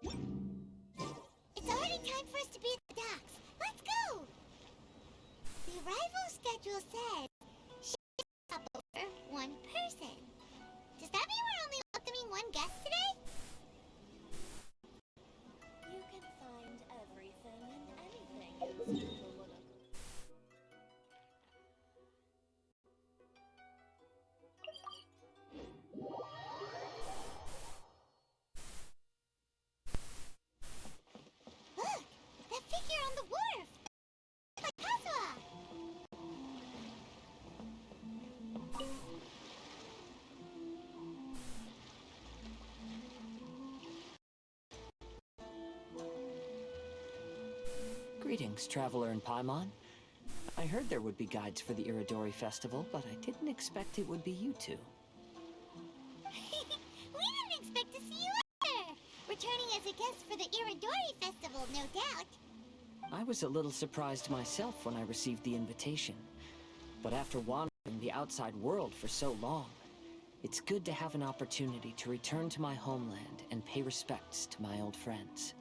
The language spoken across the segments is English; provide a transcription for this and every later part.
It's already time for us to be at the docks. Let's go! The arrival schedule says ships stop over one person. Does that mean we're only welcoming one guest today? You can find everything and anything in Central Monaco. Look! That figure on the wharf! Like Kazuha! Greetings, traveler in Paimon. I heard there would be guides for the Iridori Festival, but I didn't expect it would be you two. We didn't expect to see you either! Returning as a guest for the Iridori Festival, no doubt. I was a little surprised myself when I received the invitation. But after wandering the outside world for so long, it's good to have an opportunity to return to my homeland and pay respects to my old friends.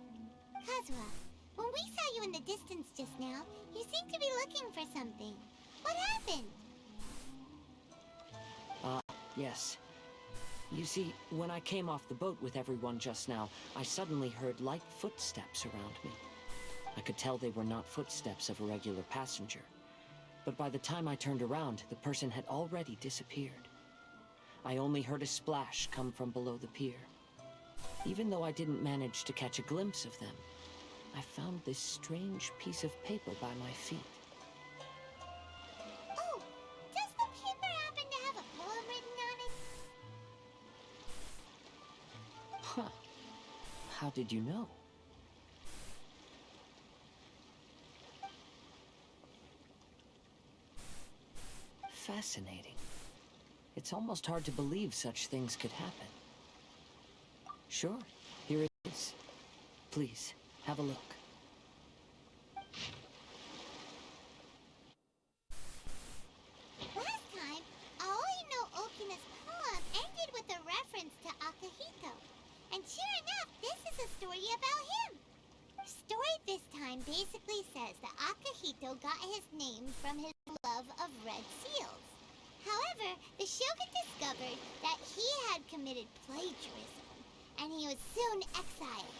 Kazuha, when we saw you in the distance just now, you seemed to be looking for something. What happened? Yes. You see, when I came off the boat with everyone just now, I suddenly heard light footsteps around me. I could tell they were not footsteps of a regular passenger. But by the time I turned around, the person had already disappeared. I only heard a splash come from below the pier. Even though I didn't manage to catch a glimpse of them, I found this strange piece of paper by my feet. Oh, does the paper happen to have a poem written on it? Huh. How did you know? Fascinating. It's almost hard to believe such things could happen. Sure, here it is. Please, have a look. Last time, Aoi no Okina's poem ended with a reference to Akihito. And sure enough, this is a story about him. The story this time basically says that Akihito got his name from his love of red seals. However, the shogun discovered that he had committed plagiarism, and he was soon exiled.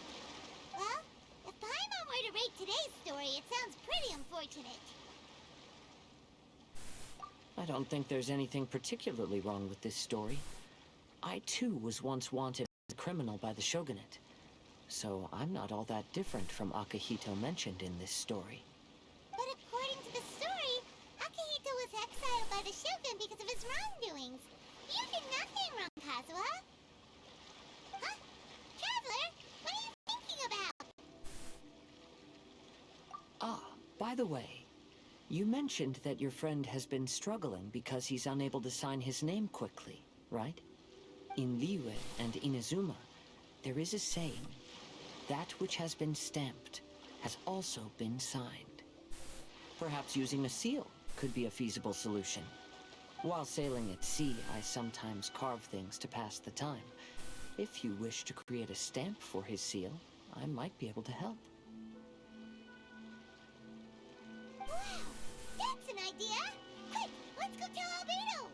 Well, if Paimon were to rate today's story, it sounds pretty unfortunate. I don't think there's anything particularly wrong with this story. I too was once wanted as a criminal by the shogunate, so I'm not all that different from Akihito mentioned in this story. But according to the story, Akihito was exiled by the shogun because of his wrongdoings. You did nothing wrong, Kazuha. Huh? Traveler, what are you thinking about? Ah, by the way, you mentioned that your friend has been struggling because he's unable to sign his name quickly, right? In Liyue and Inazuma, there is a saying, that which has been stamped has also been signed. Perhaps using a seal could be a feasible solution. While sailing at sea, I sometimes carve things to pass the time. If you wish to create a stamp for his seal, I might be able to help. Wow, that's an idea! Quick, let's go tell Albedo!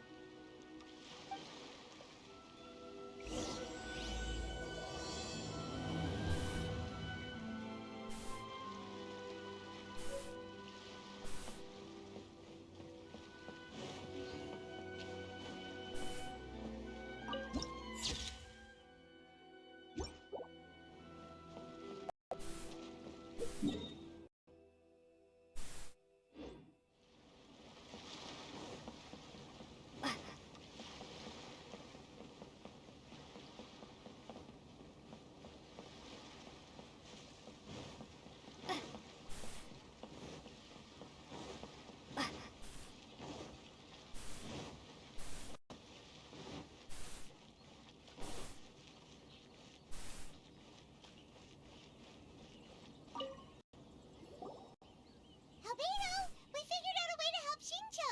Albedo, we figured out a way to help Shinjo!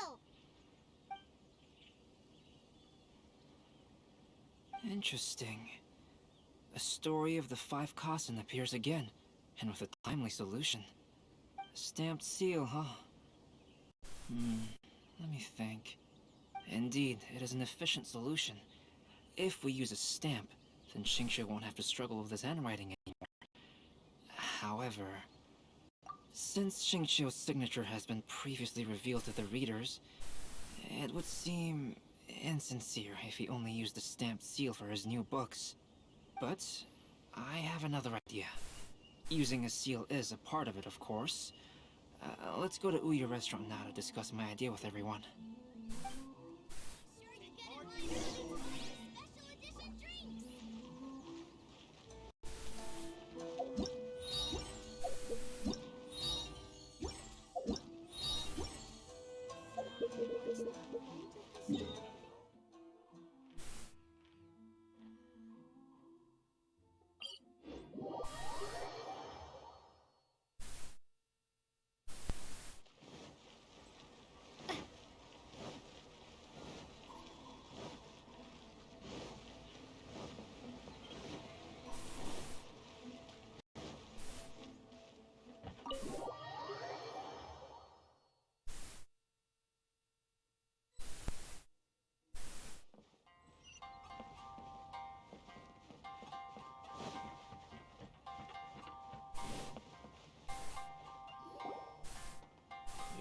Interesting. The story of the 5 Kasen appears again, and with a timely solution. A stamped seal, huh? Let me think. Indeed, it is an efficient solution. If we use a stamp, then Xingqiu won't have to struggle with his handwriting anymore. However, since Xingqiu's signature has been previously revealed to the readers, it would seem insincere if he only used the stamped seal for his new books. But I have another idea. Using a seal is a part of it, of course. Let's go to Ouya restaurant now to discuss my idea with everyone. Sure to get in line special edition drinks.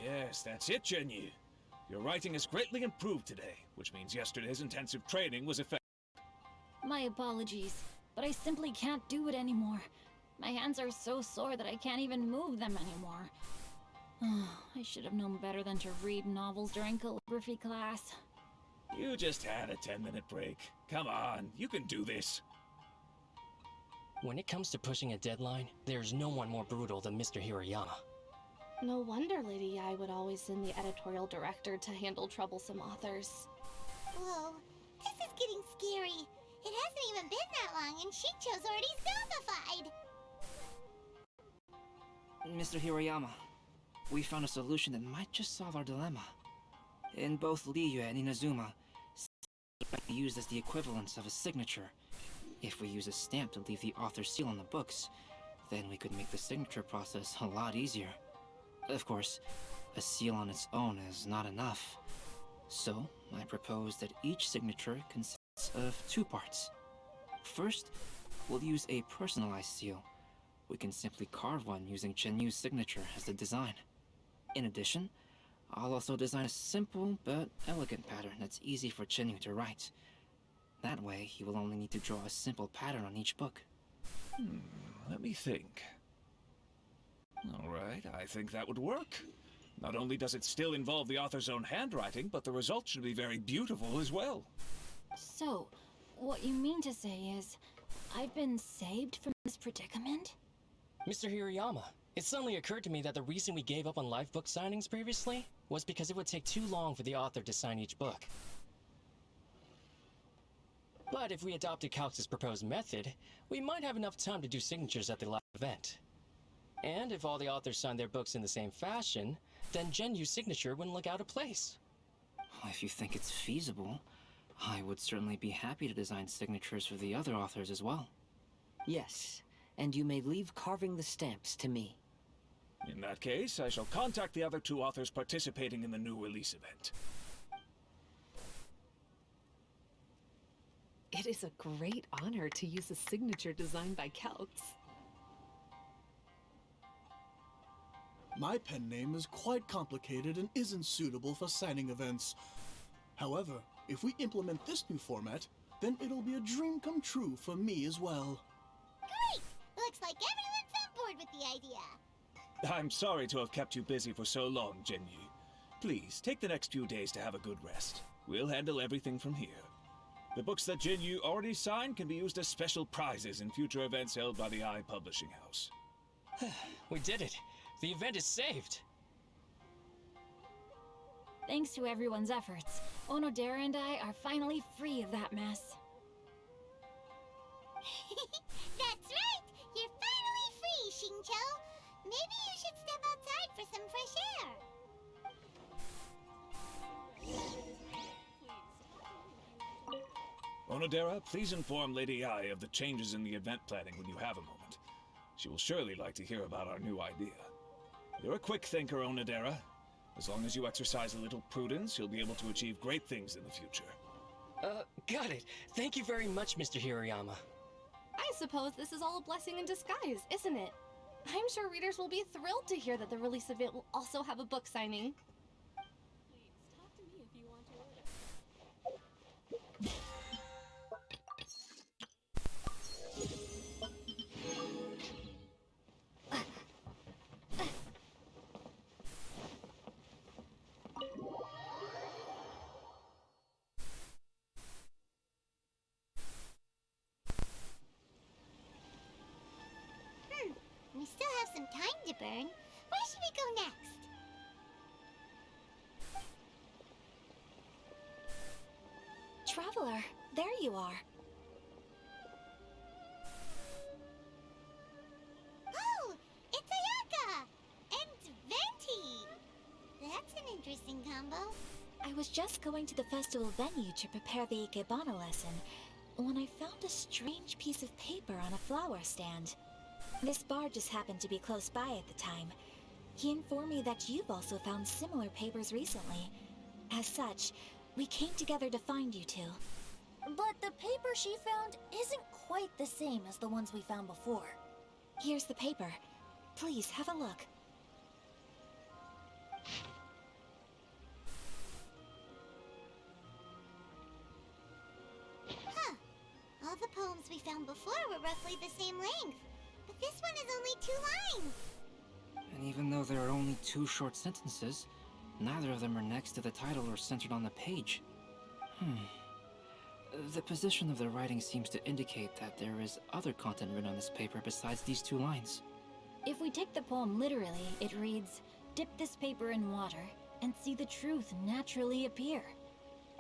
Yes, that's it, Zhenyu. Your writing has greatly improved today, which means yesterday's intensive training was effective. My apologies, but I simply can't do it anymore. My hands are so sore that I can't even move them anymore. I should have known better than to read novels during calligraphy class. You just had a 10-minute break. Come on, you can do this. When it comes to pushing a deadline, there's no one more brutal than Mr. Hirayama. No wonder Lady Ai would always send the editorial director to handle troublesome authors. Whoa, this is getting scary. It hasn't even been that long and Xingqiu's already zombified. Mr. Hirayama, we found a solution that might just solve our dilemma. In both Liyue and Inazuma, might be used as the equivalence of a signature. If we use a stamp to leave the author's seal on the books, then we could make the signature process a lot easier. Of course, a seal on its own is not enough. So, I propose that each signature consists of 2 parts. First, we'll use a personalized seal. We can simply carve one using Chenyu's signature as the design. In addition, I'll also design a simple but elegant pattern that's easy for Chenyu to write. That way, he will only need to draw a simple pattern on each book. Let me think. Alright, I think that would work. Not only does it still involve the author's own handwriting, but the result should be very beautiful as well. So, what you mean to say is, I've been saved from this predicament? Mr. Hirayama, it suddenly occurred to me that the reason we gave up on live book signings previously was because it would take too long for the author to sign each book. But if we adopted Calx's proposed method, we might have enough time to do signatures at the live event. And if all the authors signed their books in the same fashion, then Genyu's signature wouldn't look out of place. If you think it's feasible, I would certainly be happy to design signatures for the other authors as well. Yes, and you may leave carving the stamps to me. In that case, I shall contact the other 2 authors participating in the new release event. It is a great honor to use a signature designed by Calx. My pen name is quite complicated and isn't suitable for signing events. However, if we implement this new format, then it'll be a dream come true for me as well. Great! Looks like everyone's on board with the idea. I'm sorry to have kept you busy for so long, Zhenyu. Please, take the next few days to have a good rest. We'll handle everything from here. The books that Zhenyu already signed can be used as special prizes in future events held by the Ai Publishing House. We did it! The event is saved! Thanks to everyone's efforts, Onodera and I are finally free of that mess. That's right! You're finally free, Xingqiu! Maybe you should step outside for some fresh air. Onodera, please inform Lady Ai of the changes in the event planning when you have a moment. She will surely like to hear about our new idea. You're a quick thinker, Onodera. As long as you exercise a little prudence, you'll be able to achieve great things in the future. Got it. Thank you very much, Mr. Hirayama. I suppose this is all a blessing in disguise, isn't it? I'm sure readers will be thrilled to hear that the release event will also have a book signing. Please, talk to me if you want to order. We still have some time to burn. Where should we go next? Traveler, there you are. Oh, it's Ayaka! And Venti! That's an interesting combo. I was just going to the festival venue to prepare the Ikebana lesson when I found a strange piece of paper on a flower stand. This bard just happened to be close by at the time. He informed me that you've also found similar papers recently. As such, we came together to find you two. But the paper she found isn't quite the same as the ones we found before. Here's the paper. Please have a look. Huh. All the poems we found before were roughly the same length. But this one is only 2 lines. And even though there are only 2 short sentences, neither of them are next to the title or centered on the page. The position of the writing seems to indicate that there is other content written on this paper besides these 2 lines. If we take the poem literally, it reads, "Dip this paper in water and see the truth naturally appear."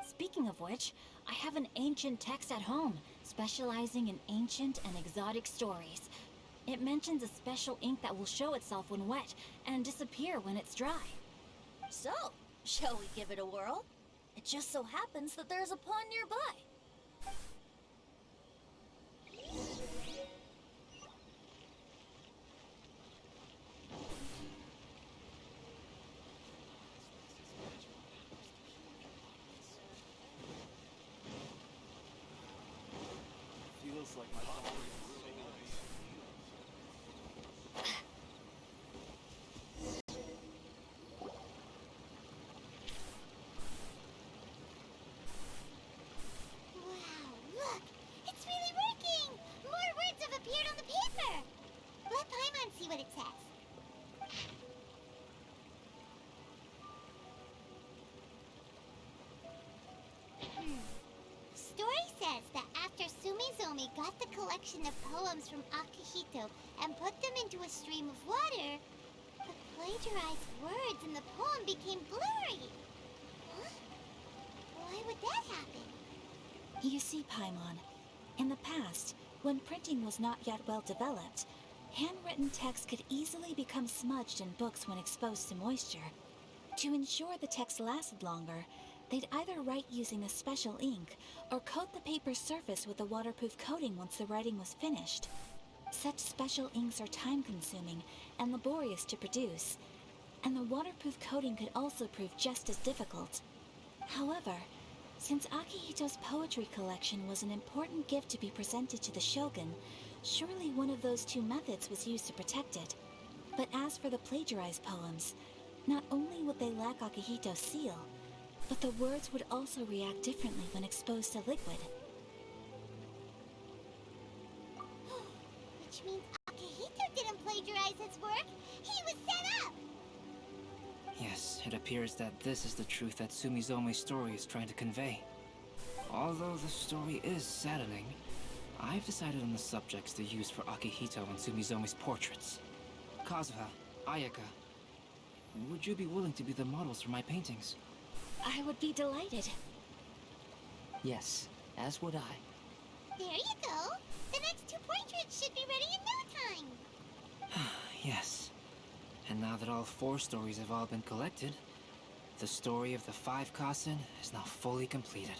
Speaking of which, I have an ancient text at home, specializing in ancient and exotic stories. It mentions a special ink that will show itself when wet and disappear when it's dry. So, shall we give it a whirl? It just so happens that there's a pond nearby. Feels like my body. Wow, look! It's really working! More words have appeared on the paper! Let Paimon see what it says. Story says that after Sumizomi got the collection of poems from Akihito and put them into a stream of water, the plagiarized words in the poem became blurry. Huh? Why would that happen? You see, Paimon, in the past, when printing was not yet well developed, handwritten text could easily become smudged in books when exposed to moisture. To ensure the text lasted longer, they'd either write using a special ink or coat the paper's surface with a waterproof coating once the writing was finished. Such special inks are time-consuming and laborious to produce, and the waterproof coating could also prove just as difficult. However, since Akihito's poetry collection was an important gift to be presented to the shogun, surely one of those 2 methods was used to protect it. But as for the plagiarized poems, not only would they lack Akihito's seal, but the words would also react differently when exposed to liquid. Which means Akihito didn't plagiarize his work. He was set up! Yes, it appears that this is the truth that Sumizomi's story is trying to convey. Although the story is saddening, I've decided on the subjects to use for Akihito and Sumizomi's portraits. Kazuha, Ayaka, would you be willing to be the models for my paintings? I would be delighted. Yes, as would I. There you go. The next 2 portraits should be ready in no time. Yes. And now that all 4 stories have all been collected, the story of the 5 Kasen is now fully completed.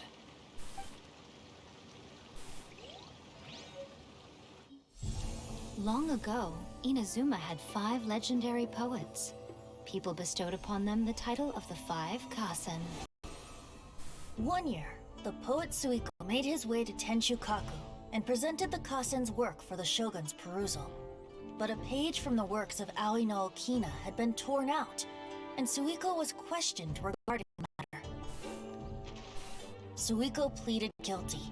Long ago, Inazuma had 5 legendary poets. People bestowed upon them the title of the 5 Kasen. One year, the poet Suiko made his way to Tenshukaku and presented the Kasen's work for the shogun's perusal. But a page from the works of Aoi no Okina had been torn out, and Suiko was questioned regarding the matter. Suiko pleaded guilty.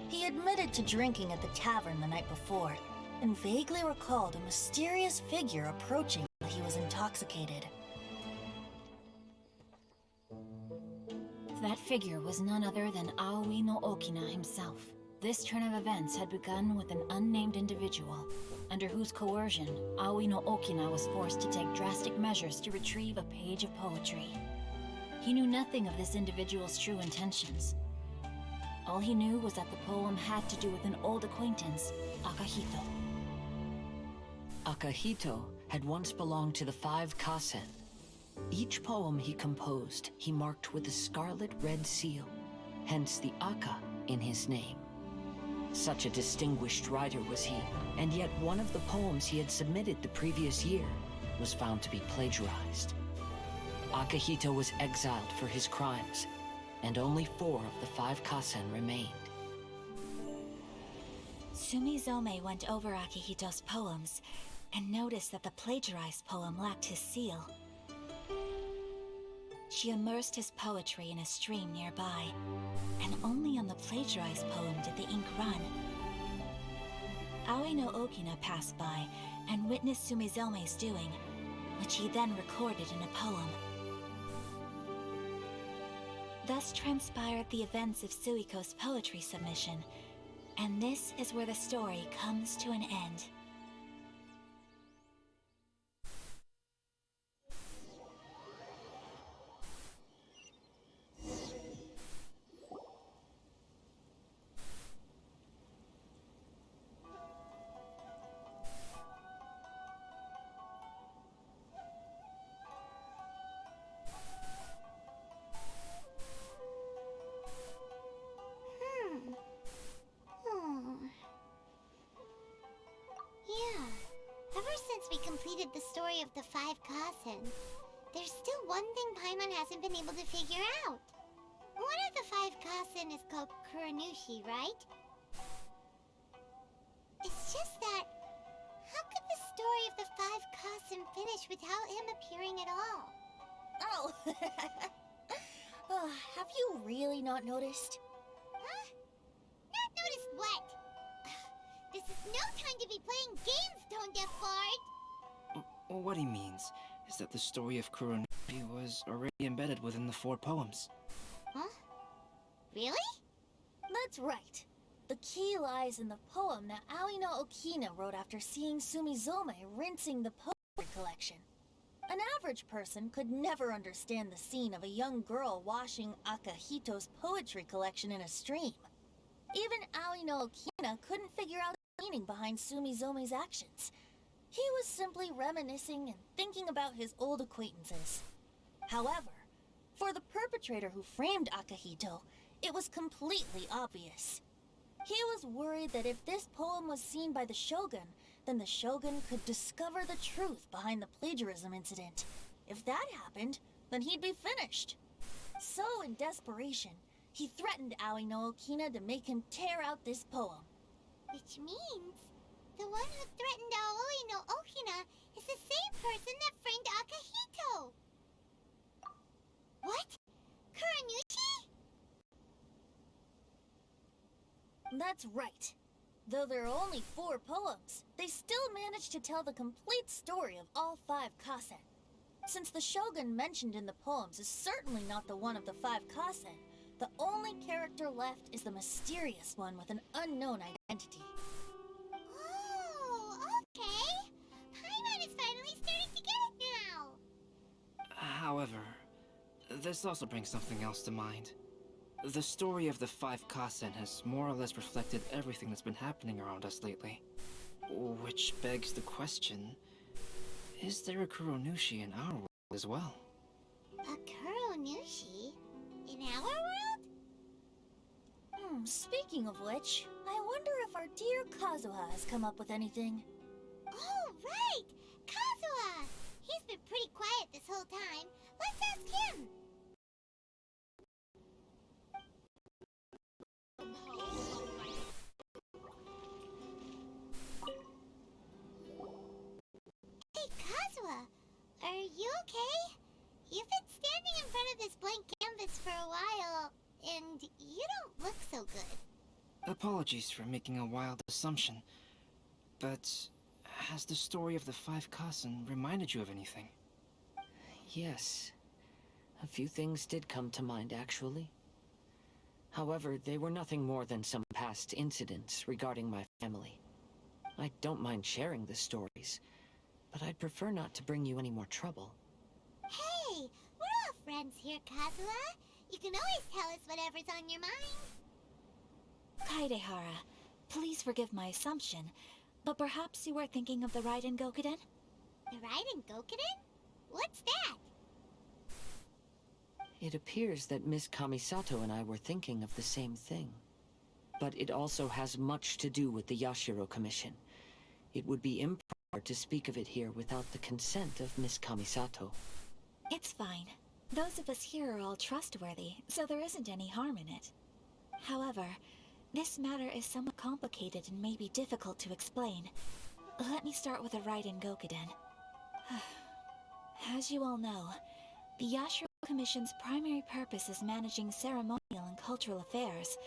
He admitted to drinking at the tavern the night before, and vaguely recalled a mysterious figure approaching while he was intoxicated. That figure was none other than Aoi no Okina himself. This turn of events had begun with an unnamed individual, under whose coercion, Aoi no Okina was forced to take drastic measures to retrieve a page of poetry. He knew nothing of this individual's true intentions. All he knew was that the poem had to do with an old acquaintance, Akahito. Akahito had once belonged to the 5 Kasen. Each poem he composed, he marked with a scarlet red seal, hence the Aka in his name. Such a distinguished writer was he, and yet one of the poems he had submitted the previous year was found to be plagiarized. Akahito was exiled for his crimes, and only 4 of the 5 Kasen remained. Sumizome went over Akihito's poems and noticed that the plagiarized poem lacked his seal. She immersed his poetry in a stream nearby, and only on the plagiarized poem did the ink run. Aoi no Okina passed by and witnessed Sumizome's doing, which he then recorded in a poem. Thus transpired the events of Suiko's poetry submission, and this is where the story comes to an end. Since we completed the story of the 5 Kasen, there's still one thing Paimon hasn't been able to figure out. One of the 5 Kasen is called Kuranushi, right? It's just that, how could the story of the 5 Kasen finish without him appearing at all? Oh, have you really not noticed? Huh? Not noticed what? This is no time to be playing games, Tone Deaf Bard! What he means is that the story of Kuronushi was already embedded within the 4 poems. Huh? Really? That's right. The key lies in the poem that Aoi no Okina wrote after seeing Sumizome rinsing the poetry collection. An average person could never understand the scene of a young girl washing Akahito's poetry collection in a stream. Even Aoi no Okina couldn't figure out the meaning behind Sumizome's actions. He was simply reminiscing and thinking about his old acquaintances. However, for the perpetrator who framed Akahito, it was completely obvious. He was worried that if this poem was seen by the Shogun, then the Shogun could discover the truth behind the plagiarism incident. If that happened, then he'd be finished. So in desperation, he threatened Aoi no Okina to make him tear out this poem. Which means the one who threatened Aoi no Okina is the same person that framed Akahito. What? Kuranushi? That's right. Though there are only 4 poems, they still managed to tell the complete story of all 5 Kasen. Since the Shogun mentioned in the poems is certainly not the one of the 5 Kasen, the only character left is the mysterious one with an unknown identity. Oh, okay. Paimon is finally starting to get it now. However, this also brings something else to mind. The story of the 5 Kasen has more or less reflected everything that's been happening around us lately. Which begs the question, is there a Kuronushi in our world as well? A Kuranushi? In our world? Speaking of which, I wonder if our dear Kazuha has come up with anything. Oh, right! Kazuha! He's been pretty quiet this whole time. Let's ask him. Hey, Kazuha! Are you okay? You've been standing in front of this blank canvas for a while, and you don't look so good. Apologies for making a wild assumption, but has the story of the five Kasen reminded you of anything? Yes. A few things did come to mind, actually. However, they were nothing more than some past incidents regarding my family. I don't mind sharing the stories, but I'd prefer not to bring you any more trouble. Hey, we're all friends here, Kazuha. You can always tell us whatever's on your mind. Kaidehara, please forgive my assumption, but perhaps you were thinking of the Raiden Gokuden? The Raiden Gokuden? What's that? It appears that Miss Kamisato and I were thinking of the same thing. But it also has much to do with the Yashiro Commission. It would be improper to speak of it here without the consent of Miss Kamisato. It's fine. Those of us here are all trustworthy, so there isn't any harm in it. However, this matter is somewhat complicated and may be difficult to explain. Let me start with the Raiden Gokuden. As you all know, the Yashiro Commission's primary purpose is managing ceremonial and cultural affairs,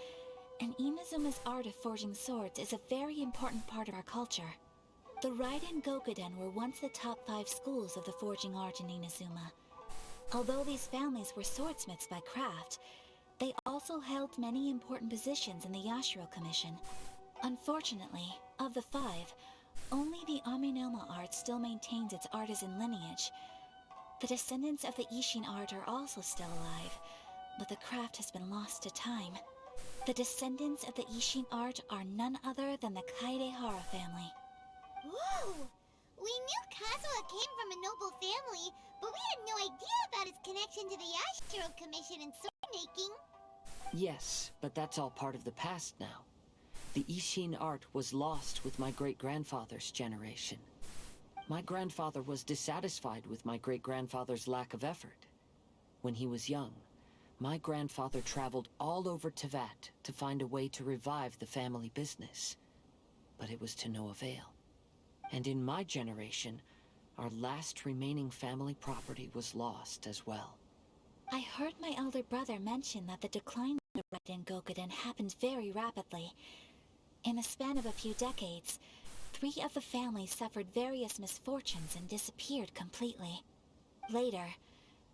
and Inazuma's art of forging swords is a very important part of our culture. The Raiden Gokuden were once the top 5 schools of the forging art in Inazuma. Although these families were swordsmiths by craft, they also held many important positions in the Yashiro Commission. Unfortunately, of the 5, only the Aminoma art still maintains its artisan lineage. The descendants of the Ishin art are also still alive, but the craft has been lost to time. The descendants of the Ishin art are none other than the Kaidehara family. Whoa! We knew Kazuha came from a noble family, but we had no idea about his connection to the Yashiro Commission and sword making. Yes, but that's all part of the past now. The Ishin art was lost with my great-grandfather's generation. My grandfather was dissatisfied with my great-grandfather's lack of effort. When he was young, my grandfather traveled all over Teyvat to find a way to revive the family business. But it was to no avail. And in my generation, our last remaining family property was lost as well. I heard my elder brother mention that the decline of the Raiden Gokuden happened very rapidly. In the span of a few decades, 3 of the families suffered various misfortunes and disappeared completely. Later,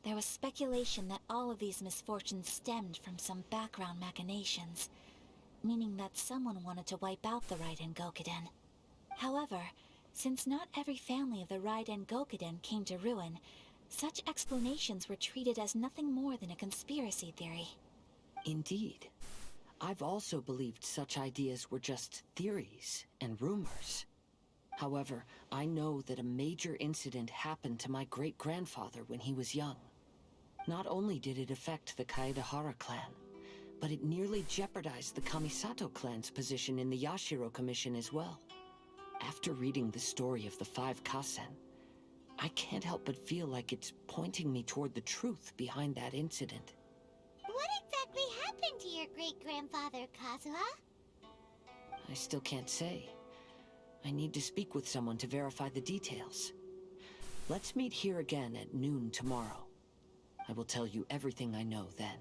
there was speculation that all of these misfortunes stemmed from some background machinations, meaning that someone wanted to wipe out the Raiden Gokuden. However, since not every family of the Raiden Gokuden came to ruin, such explanations were treated as nothing more than a conspiracy theory. Indeed. I've also believed such ideas were just theories and rumors. However, I know that a major incident happened to my great-grandfather when he was young. Not only did it affect the Kaedehara clan, but it nearly jeopardized the Kamisato clan's position in the Yashiro Commission as well. After reading the story of the 5 Kasen, I can't help but feel like it's pointing me toward the truth behind that incident. What exactly happened to your great-grandfather, Kazuha? I still can't say. I need to speak with someone to verify the details. Let's meet here again at noon tomorrow. I will tell you everything I know then.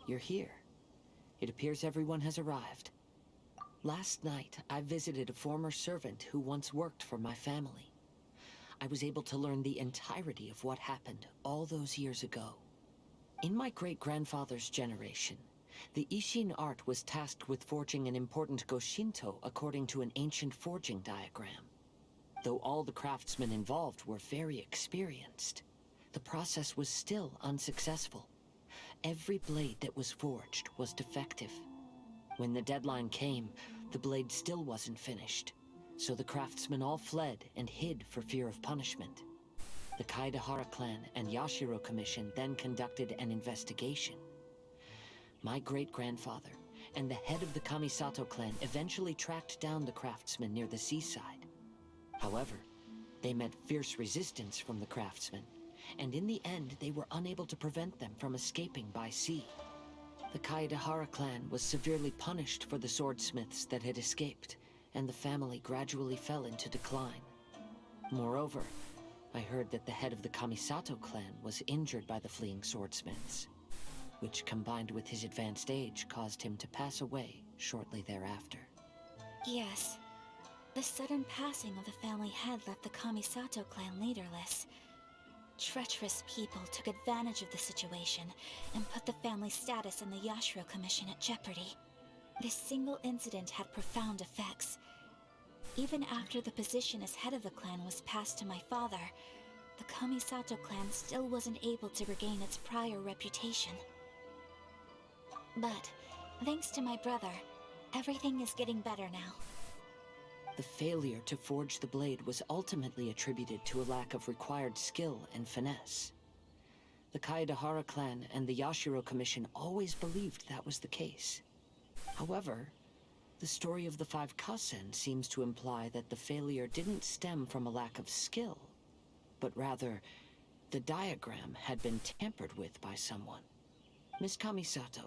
you're here. It appears everyone has arrived. Last night, I visited a former servant who once worked for my family. I was able to learn the entirety of what happened all those years ago. In my great-grandfather's generation, the Ishin art was tasked with forging an important Goshinto according to an ancient forging diagram. Though all the craftsmen involved were very experienced, the process was still unsuccessful. Every blade that was forged was defective. When the deadline came, the blade still wasn't finished, so the craftsmen all fled and hid for fear of punishment. The Kaedahara clan and Yashiro Commission then conducted an investigation. My great-grandfather and the head of the Kamisato clan eventually tracked down the craftsmen near the seaside. However, they met fierce resistance from the craftsmen, and in the end they were unable to prevent them from escaping by sea. The Kaedahara clan was severely punished for the swordsmiths that had escaped, and the family gradually fell into decline. Moreover, I heard that the head of the Kamisato clan was injured by the fleeing swordsmiths, which combined with his advanced age caused him to pass away shortly thereafter. Yes. The sudden passing of the family head left the Kamisato clan leaderless. Treacherous people took advantage of the situation and put the family's status in the Yashiro Commission at jeopardy. This single incident had profound effects. Even after the position as head of the clan was passed to my father, the Kamisato clan still wasn't able to regain its prior reputation. But, thanks to my brother, everything is getting better now. The failure to forge the blade was ultimately attributed to a lack of required skill and finesse. The Kaedahara clan and the Yashiro Commission always believed that was the case. However, the story of the five Kasen seems to imply that the failure didn't stem from a lack of skill, but rather, the diagram had been tampered with by someone. Miss Kamisato,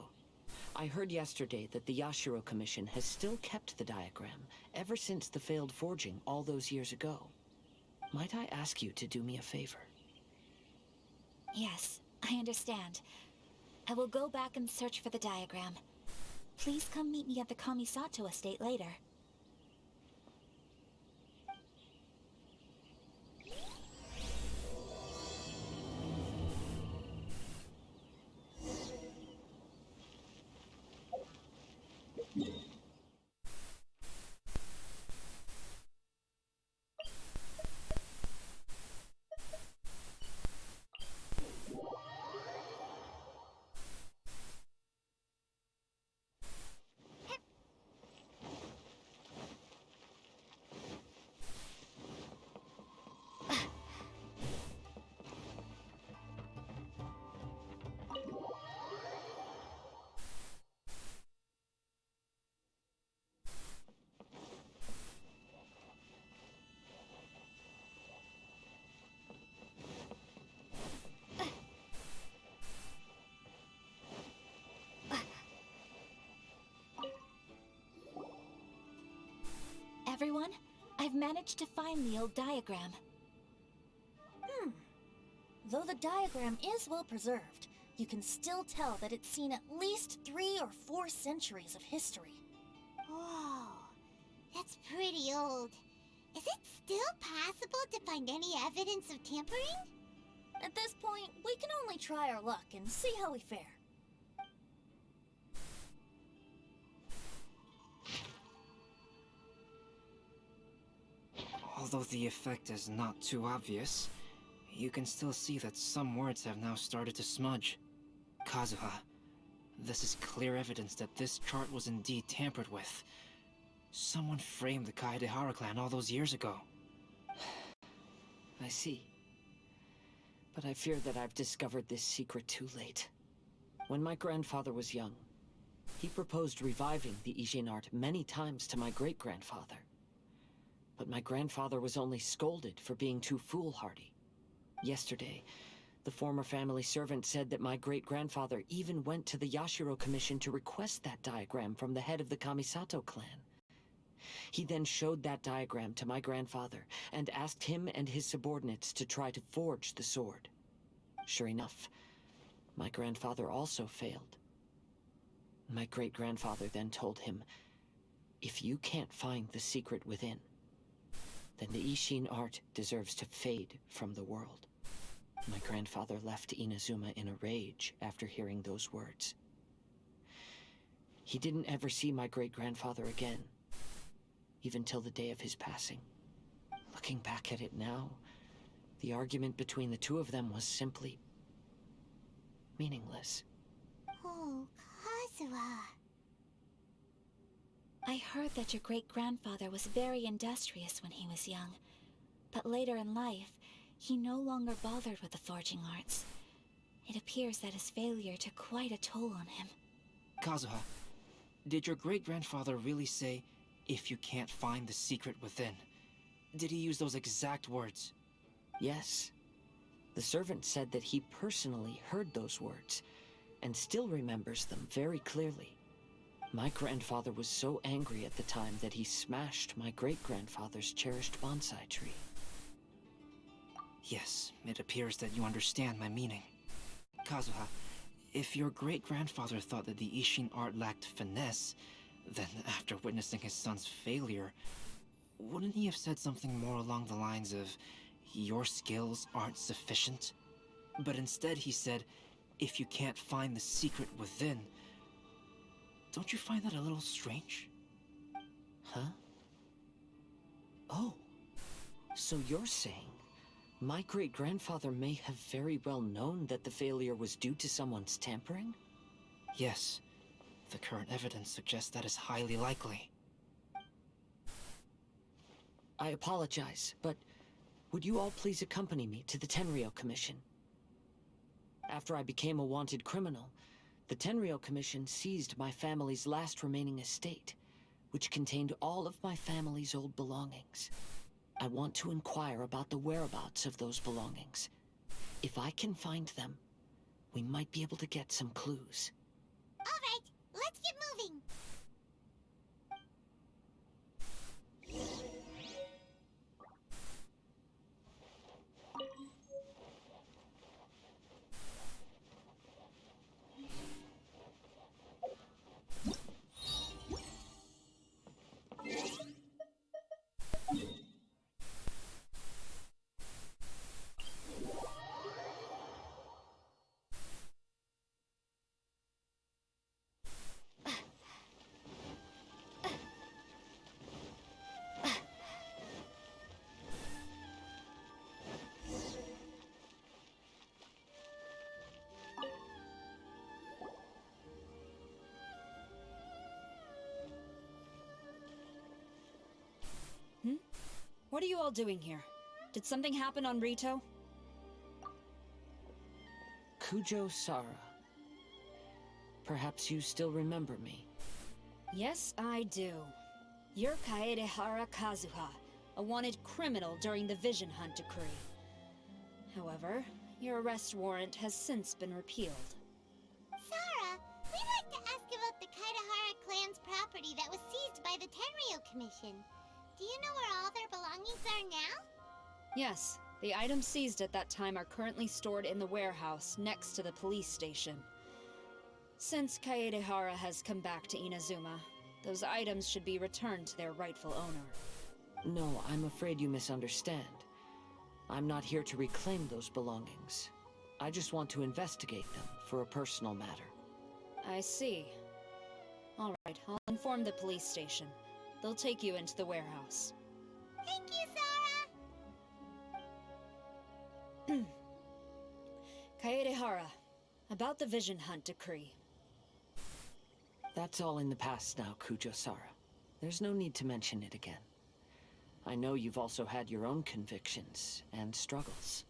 I heard yesterday that the Yashiro Commission has still kept the diagram ever since the failed forging all those years ago. Might I ask you to do me a favor? Yes, I understand. I will go back and search for the diagram. Please come meet me at the Kamisato estate later. Everyone, I've managed to find the old diagram. Though the diagram is well preserved, you can still tell that it's seen at least 3 or 4 centuries of history. Whoa, that's pretty old. Is it still possible to find any evidence of tampering? At this point, we can only try our luck and see how we fare. Although the effect is not too obvious, you can still see that some words have now started to smudge. Kazuha, this is clear evidence that this chart was indeed tampered with. Someone framed the Kaedahara clan all those years ago. I see. But I fear that I've discovered this secret too late. When my grandfather was young, he proposed reviving the Ishin art many times to my great-grandfather. But my grandfather was only scolded for being too foolhardy. Yesterday, the former family servant said that my great-grandfather even went to the Yashiro Commission to request that diagram from the head of the Kamisato clan. He then showed that diagram to my grandfather and asked him and his subordinates to try to forge the sword. Sure enough, my grandfather also failed. My great-grandfather then told him, if you can't find the secret within, then the Ishin art deserves to fade from the world. My grandfather left Inazuma in a rage after hearing those words. He didn't ever see my great-grandfather again, even till the day of his passing. Looking back at it now, the argument between the two of them was simply meaningless. Oh, Kazuha. I heard that your great-grandfather was very industrious when he was young, but later in life, he no longer bothered with the forging arts. It appears that his failure took quite a toll on him. Kazuha, did your great-grandfather really say, if you can't find the secret within? Did he use those exact words? Yes. The servant said that he personally heard those words, and still remembers them very clearly. My grandfather was so angry at the time that he smashed my great-grandfather's cherished bonsai tree. Yes, it appears that you understand my meaning. Kazuha, if your great-grandfather thought that the Ishin art lacked finesse, then after witnessing his son's failure, wouldn't he have said something more along the lines of, your skills aren't sufficient? But instead he said, if you can't find the secret within. Don't you find that a little strange? Huh? Oh. So you're saying my great-grandfather may have very well known that the failure was due to someone's tampering? Yes. The current evidence suggests that is highly likely. I apologize, but would you all please accompany me to the Tenryou Commission? After I became a wanted criminal, the Tenryou Commission seized my family's last remaining estate, which contained all of my family's old belongings. I want to inquire about the whereabouts of those belongings. If I can find them, we might be able to get some clues. All right, let's get moving. What are you all doing here? Did something happen on Rito? Kujo Sara. Perhaps you still remember me. Yes, I do. You're Kaedehara Kazuha, a wanted criminal during the Vision Hunt decree. However, your arrest warrant has since been repealed. Sarah, we'd like to ask about the Kaedehara clan's property that was seized by the Tenryou Commission. Do you know where all their belongings are now? Yes, the items seized at that time are currently stored in the warehouse next to the police station. Since Kaedehara has come back to Inazuma, those items should be returned to their rightful owner. No, I'm afraid you misunderstand. I'm not here to reclaim those belongings. I just want to investigate them for a personal matter. I see. All right, I'll inform the police station. They'll take you into the warehouse. Thank you, Sarah! Kaedehara, about the Vision Hunt decree. That's all in the past now, Kujo Sara. There's no need to mention it again. I know you've also had your own convictions and struggles.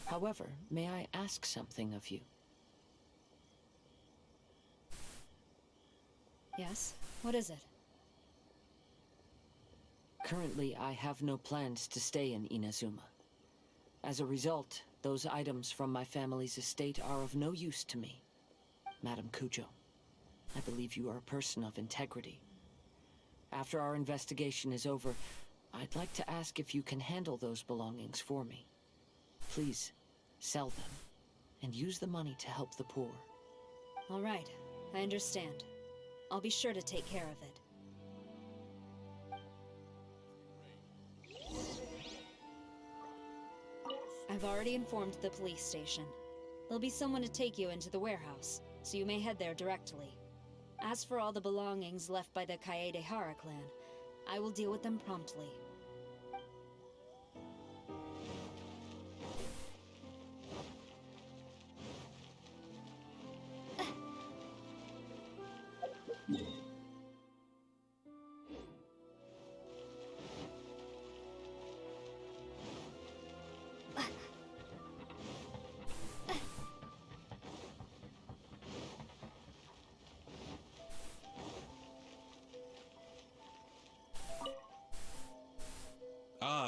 However, may I ask something of you? Yes? What is it? Currently, I have no plans to stay in Inazuma. As a result, those items from my family's estate are of no use to me. Madam Kujo, I believe you are a person of integrity. After our investigation is over, I'd like to ask if you can handle those belongings for me. Please, sell them, and use the money to help the poor. All right, I understand. I'll be sure to take care of it. I've already informed the police station. There'll be someone to take you into the warehouse, so you may head there directly. As for all the belongings left by the Kaedehara clan, I will deal with them promptly.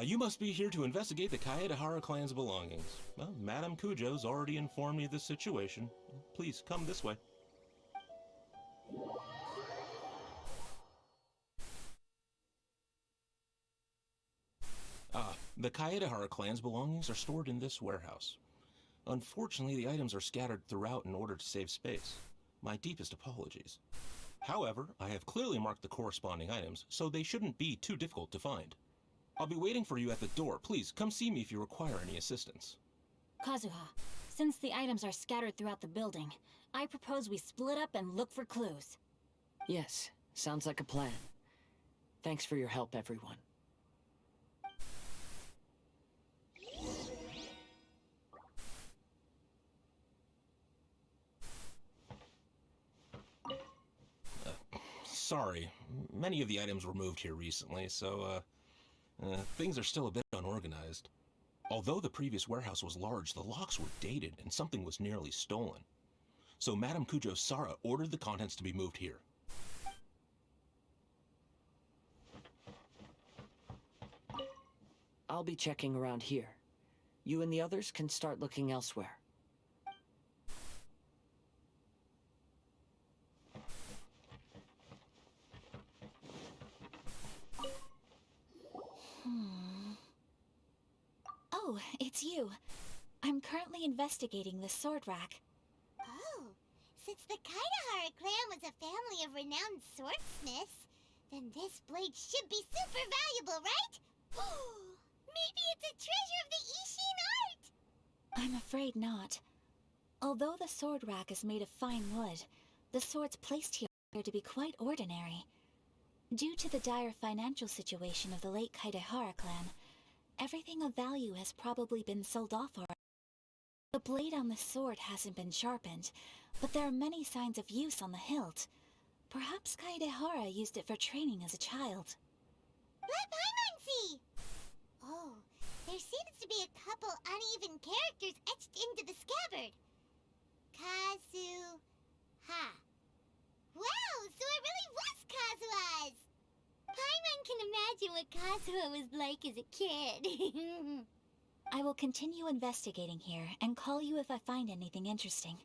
You must be here to investigate the Kaedehara clan's belongings. Well, Madame Kujo's already informed me of the situation. Please, come this way. The Kaedehara clan's belongings are stored in this warehouse. Unfortunately, the items are scattered throughout in order to save space. My deepest apologies. However, I have clearly marked the corresponding items, so they shouldn't be too difficult to find. I'll be waiting for you at the door. Please, come see me if you require any assistance. Kazuha, since the items are scattered throughout the building, I propose we split up and look for clues. Yes, sounds like a plan. Thanks for your help, everyone. Sorry, many of the items were moved here recently, so, things are still a bit unorganized. Although the previous warehouse was large, the locks were dated and something was nearly stolen. So Madame Kujo Sara ordered the contents to be moved here. I'll be checking around here. You and the others can start looking elsewhere. Oh, it's you. I'm currently investigating the sword rack. Oh, since the Kaedehara clan was a family of renowned swordsmiths, then this blade should be super valuable, right? Maybe it's a treasure of the Ishin art! I'm afraid not. Although the sword rack is made of fine wood, the swords placed here appear to be quite ordinary. Due to the dire financial situation of the late Kaedehara clan, everything of value has probably been sold off already. The blade on the sword hasn't been sharpened, but there are many signs of use on the hilt. Perhaps Kaedehara used it for training as a child. Let Paimon see! Oh, there seems to be a couple uneven characters etched into the scabbard. Kazu-ha. Wow, so it really was Kazuha's! Paimon can imagine what Kazuha was like as a kid. I will continue investigating here and call you if I find anything interesting.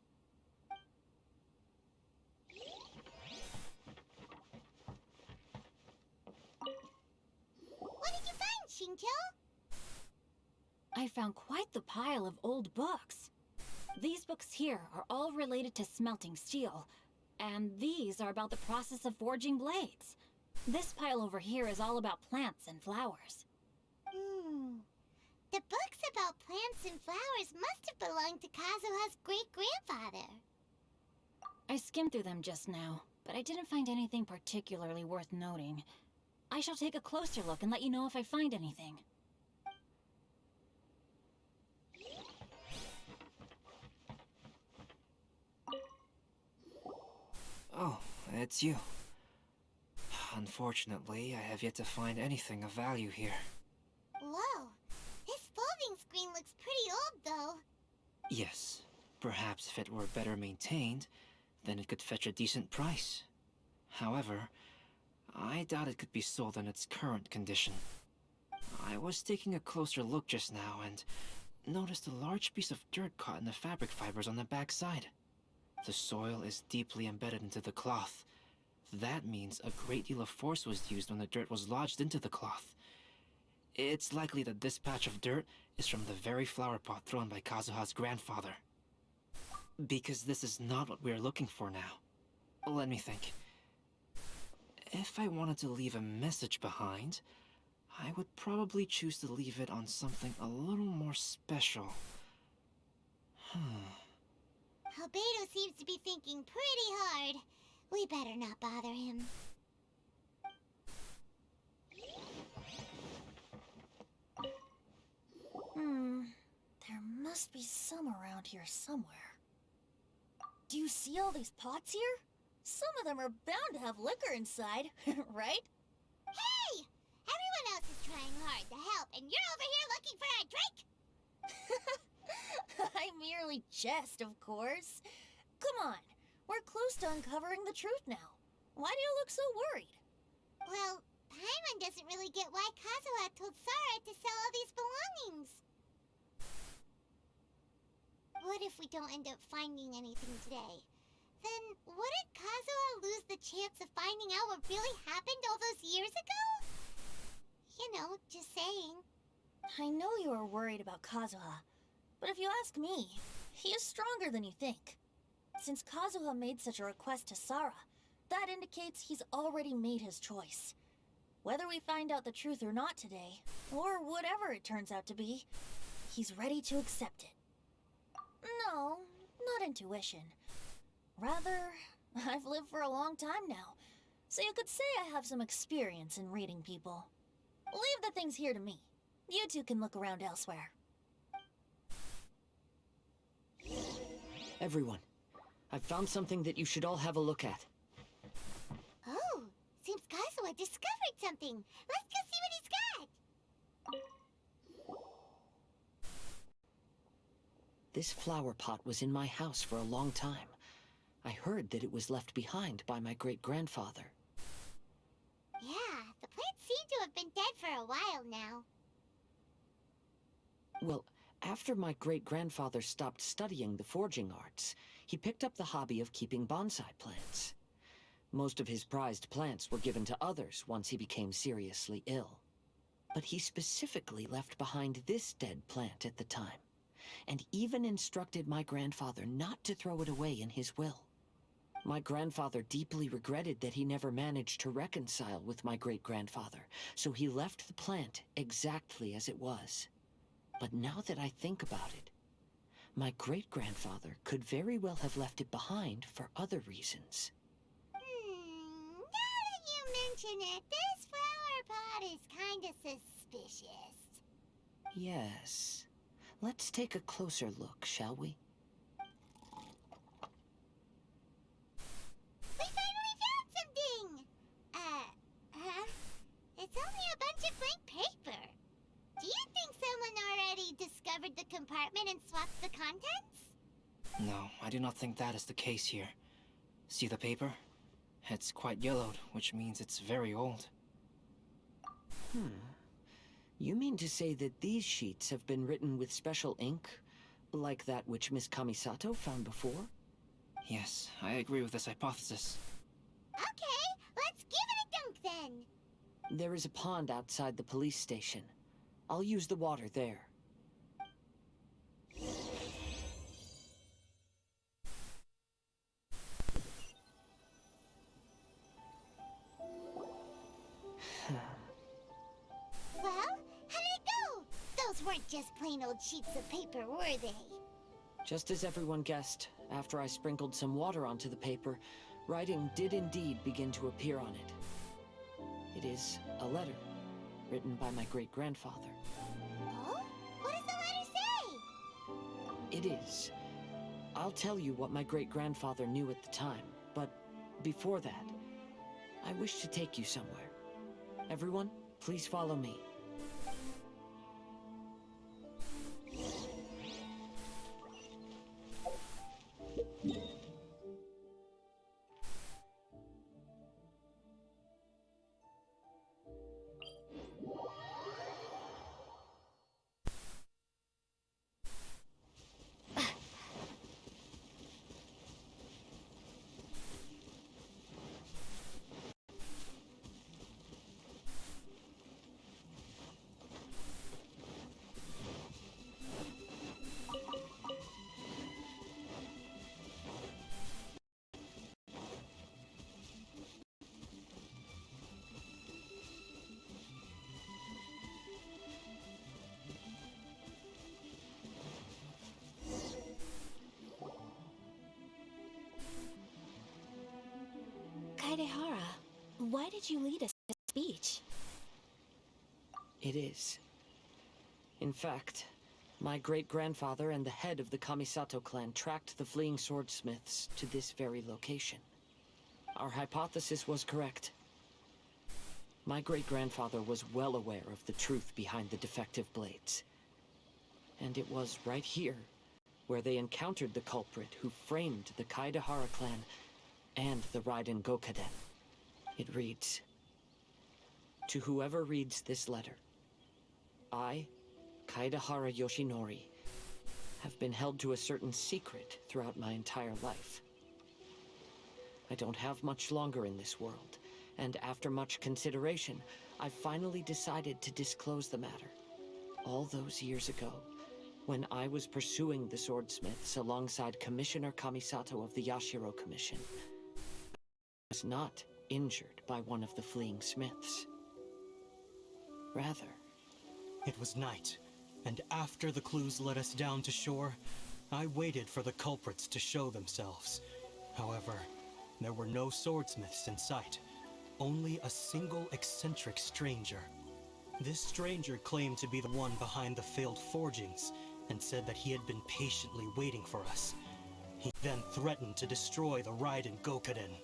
What did you find, Shincho? I found quite the pile of old books. These books here are all related to smelting steel, and these are about the process of forging blades. This pile over here is all about plants and flowers. The books about plants and flowers must have belonged to Kazuha's great-grandfather. I skimmed through them just now, but I didn't find anything particularly worth noting. I shall take a closer look and let you know if I find anything. Oh, it's you. Unfortunately, I have yet to find anything of value here. Whoa, this folding screen looks pretty old, though. Yes, perhaps if it were better maintained, then it could fetch a decent price. However, I doubt it could be sold in its current condition. I was taking a closer look just now and noticed a large piece of dirt caught in the fabric fibers on the back side. The soil is deeply embedded into the cloth. That means a great deal of force was used when the dirt was lodged into the cloth. It's likely that this patch of dirt is from the very flower pot thrown by Kazuha's grandfather. Because this is not what we're looking for now. Let me think. If I wanted to leave a message behind, I would probably choose to leave it on something a little more special. Albedo seems to be thinking pretty hard. We better not bother him. There must be some around here somewhere. Do you see all these pots here? Some of them are bound to have liquor inside, right? Hey! Everyone else is trying hard to help, and you're over here looking for a drink? I merely jest, of course. Come on, we're close to uncovering the truth now. Why do you look so worried? Well, Paimon doesn't really get why Kazuha told Sara to sell all these belongings. What if we don't end up finding anything today? Then wouldn't Kazuha lose the chance of finding out what really happened all those years ago? You know, just saying. I know you are worried about Kazuha, but if you ask me, he is stronger than you think. Since Kazuha made such a request to Sara, that indicates he's already made his choice. Whether we find out the truth or not today, or whatever it turns out to be, he's ready to accept it. No, not intuition. Rather, I've lived for a long time now, so you could say I have some experience in reading people. Leave the things here to me. You two can look around elsewhere. Everyone, I've found something that you should all have a look at. Oh, seems Kazuha discovered something. Let's go see what he's got. This flower pot was in my house for a long time. I heard that it was left behind by my great-grandfather. Yeah, the plants seem to have been dead for a while now. Well, after my great-grandfather stopped studying the forging arts, he picked up the hobby of keeping bonsai plants. Most of his prized plants were given to others once he became seriously ill. But he specifically left behind this dead plant at the time, and even instructed my grandfather not to throw it away in his will. My grandfather deeply regretted that he never managed to reconcile with my great-grandfather, so he left the plant exactly as it was. But now that I think about it, my great-grandfather could very well have left it behind for other reasons. Now that you mention it, this flower pot is kinda suspicious. Yes. Let's take a closer look, shall we? We finally found something! It's only a bunch of blank paper. Do you think someone already discovered the compartment and swapped the contents? No, I do not think that is the case here. See the paper? It's quite yellowed, which means it's very old. You mean to say that these sheets have been written with special ink, like that which Miss Kamisato found before? Yes, I agree with this hypothesis. Okay, let's give it a dunk then. There is a pond outside the police station. I'll use the water there. Well, how did it go? Those weren't just plain old sheets of paper, were they? Just as everyone guessed, after I sprinkled some water onto the paper, writing did indeed begin to appear on it. It is a letter, written by my great-grandfather. Oh? What does the letter say? It is. I'll tell you what my great-grandfather knew at the time, but before that, I wish to take you somewhere. Everyone, please follow me. Kaedehara, why did you lead us to speech? It is. In fact, my great-grandfather and the head of the Kamisato clan tracked the fleeing swordsmiths to this very location. Our hypothesis was correct. My great-grandfather was well aware of the truth behind the defective blades. And it was right here where they encountered the culprit who framed the Kaedehara clan and the Raiden Gokaden. It reads, "To whoever reads this letter, I, Kaedehara Yoshinori, have been held to a certain secret throughout my entire life. I don't have much longer in this world, and after much consideration, I finally decided to disclose the matter. All those years ago, when I was pursuing the swordsmiths alongside Commissioner Kamisato of the Yashiro Commission, I was not injured by one of the fleeing smiths. Rather, it was night, and after the clues led us down to shore, I waited for the culprits to show themselves. However, there were no swordsmiths in sight, only a single eccentric stranger. This stranger claimed to be the one behind the failed forgings, and said that he had been patiently waiting for us. He then threatened to destroy the Raiden Gokaden.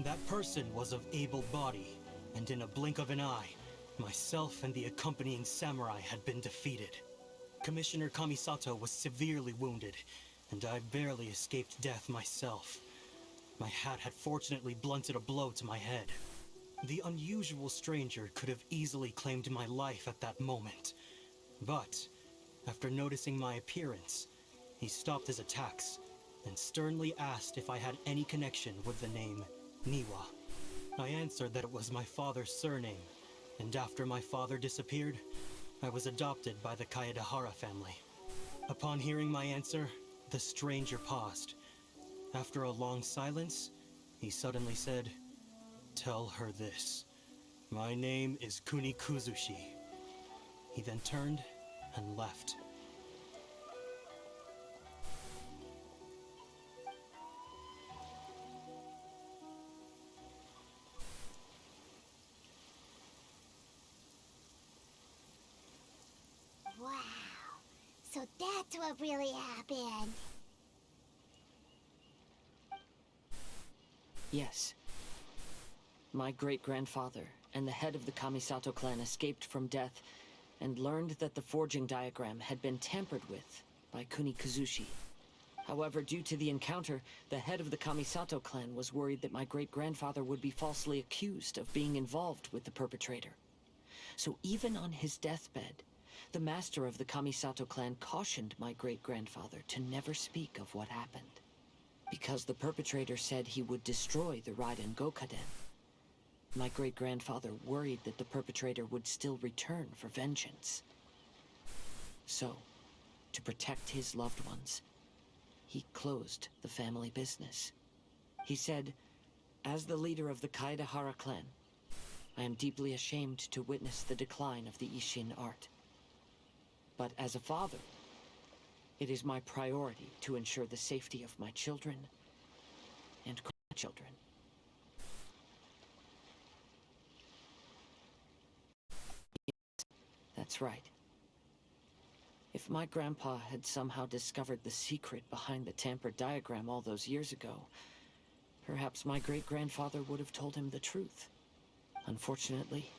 That person was of able body, and in a blink of an eye, myself and the accompanying samurai had been defeated. Commissioner Kamisato was severely wounded, and I barely escaped death myself. My hat had fortunately blunted a blow to my head. The unusual stranger could have easily claimed my life at that moment. But, after noticing my appearance, he stopped his attacks and sternly asked if I had any connection with the name Niwa. I answered that it was my father's surname, and after my father disappeared, I was adopted by the Kaedehara family. Upon hearing my answer, the stranger paused. After a long silence, he suddenly said, "Tell her this. My name is Kunikuzushi." He then turned and left. Wow. So that's what really happened. Yes. My great-grandfather and the head of the Kamisato clan escaped from death and learned that the forging diagram had been tampered with by Kunikuzushi. However, due to the encounter, the head of the Kamisato clan was worried that my great-grandfather would be falsely accused of being involved with the perpetrator. So even on his deathbed, the master of the Kamisato clan cautioned my great-grandfather to never speak of what happened, because the perpetrator said he would destroy the Raiden Gokaden. My great-grandfather worried that the perpetrator would still return for vengeance. So, to protect his loved ones, he closed the family business. He said, "As the leader of the Kaedehara clan, I am deeply ashamed to witness the decline of the Isshin art. But as a father, it is my priority to ensure the safety of my children and grandchildren." That's right. If my grandpa had somehow discovered the secret behind the tampered diagram all those years ago, perhaps my great-grandfather would have told him the truth. Unfortunately,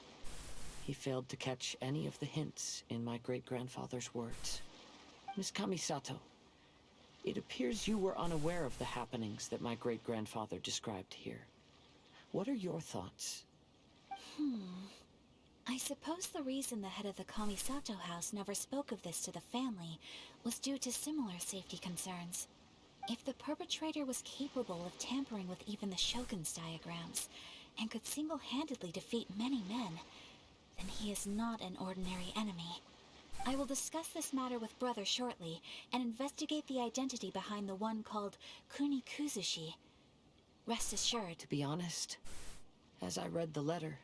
he failed to catch any of the hints in my great-grandfather's words. Miss Kamisato, it appears you were unaware of the happenings that my great-grandfather described here. What are your thoughts? I suppose the reason the head of the Kamisato house never spoke of this to the family was due to similar safety concerns. If the perpetrator was capable of tampering with even the Shogun's diagrams, and could single-handedly defeat many men, then he is not an ordinary enemy. I will discuss this matter with Brother shortly, and investigate the identity behind the one called Kunikuzushi. Rest assured. To be honest, as I read the letter,